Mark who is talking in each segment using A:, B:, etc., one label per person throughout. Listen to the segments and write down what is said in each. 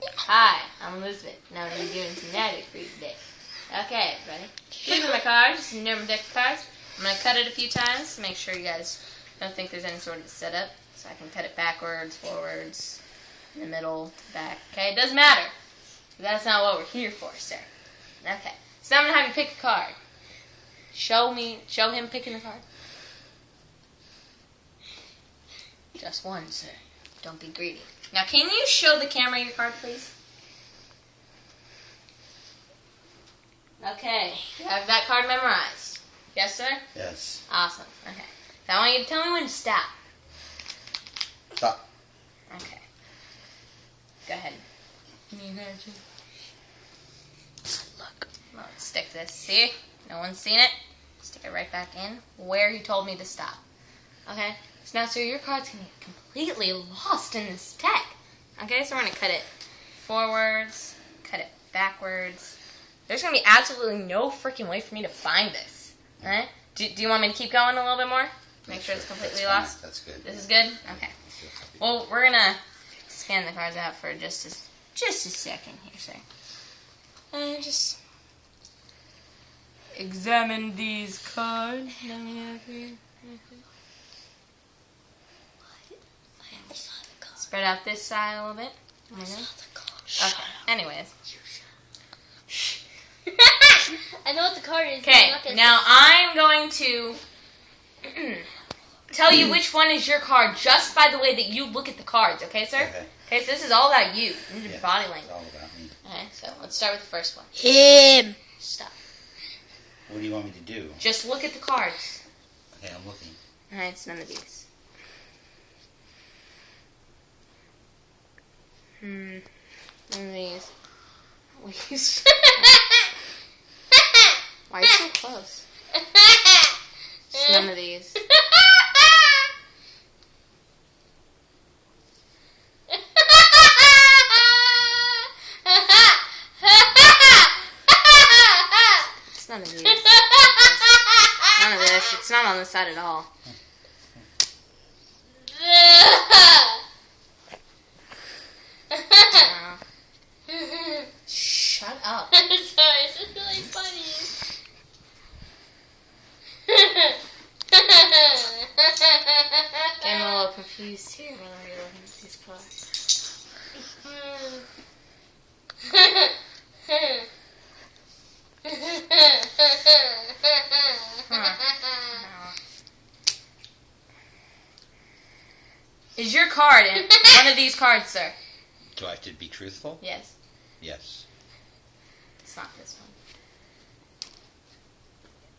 A: Hi, I'm Elizabeth. Now I'm doing some magic for you today. Okay, everybody. These are my cards. This is number deck of cards. I'm going to cut it a few times to make sure you guys don't think there's any sort of setup. So I can cut it backwards, forwards, in the middle, back. Okay, it doesn't matter. That's not what we're here for, sir. Okay, so I'm going to have you pick a card. Show him picking the card. Just one, sir. Don't be greedy. Now, can you show the camera your card, please? Okay, you have that card memorized. Yes, sir?
B: Yes.
A: Awesome. Okay. So I want you to tell me when to stop.
B: Stop.
A: Okay. Go ahead. Look. Let's stick this. See? No one's seen it. Stick it right back in where you told me to stop. Okay? So now, sir, your card's going to get completely lost in this deck. Okay? So we're going to cut it forwards, cut it backwards. There's going to be absolutely no freaking way for me to find this. Alright? Do you want me to keep going a little bit more? Make sure it's completely lost?
B: That's good.
A: This is good? Okay. Well, we're going to scan the cards out for just a second here, sir. And just examine these cards that we have here. Spread out this side a little bit. Okay. Anyways.
C: I know what the card is.
A: Okay. Now I'm going to tell you which one is your card just by the way that you look at the cards. Okay, sir? Okay. So this is all about you. This is your body language.
B: It's all about me.
A: Okay. So let's start with the first one.
C: Him.
A: Stop.
B: What do you want me to do?
A: Just look at the cards.
B: Okay, I'm looking.
A: All right. It's none of these. None of these. Please. Why are you so close? It's none of these. It's none of these. None of this. It's not on this side at all. Shut up.
C: I'm sorry, this is really funny.
A: Getting a little confused here when I'm looking at these cards. Is your card in one of these cards, sir?
B: Do I have to be truthful?
A: Yes.
B: Yes.
A: It's not this one.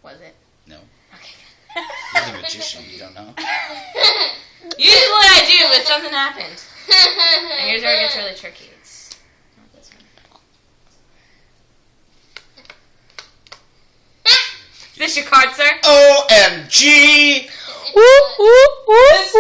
A: Was it?
B: No.
A: Okay.
B: You're the magician. You don't know?
A: Usually I do, but something happened. And here's where it gets really tricky. It's not this one. Is this your card, sir?
B: OMG!
A: This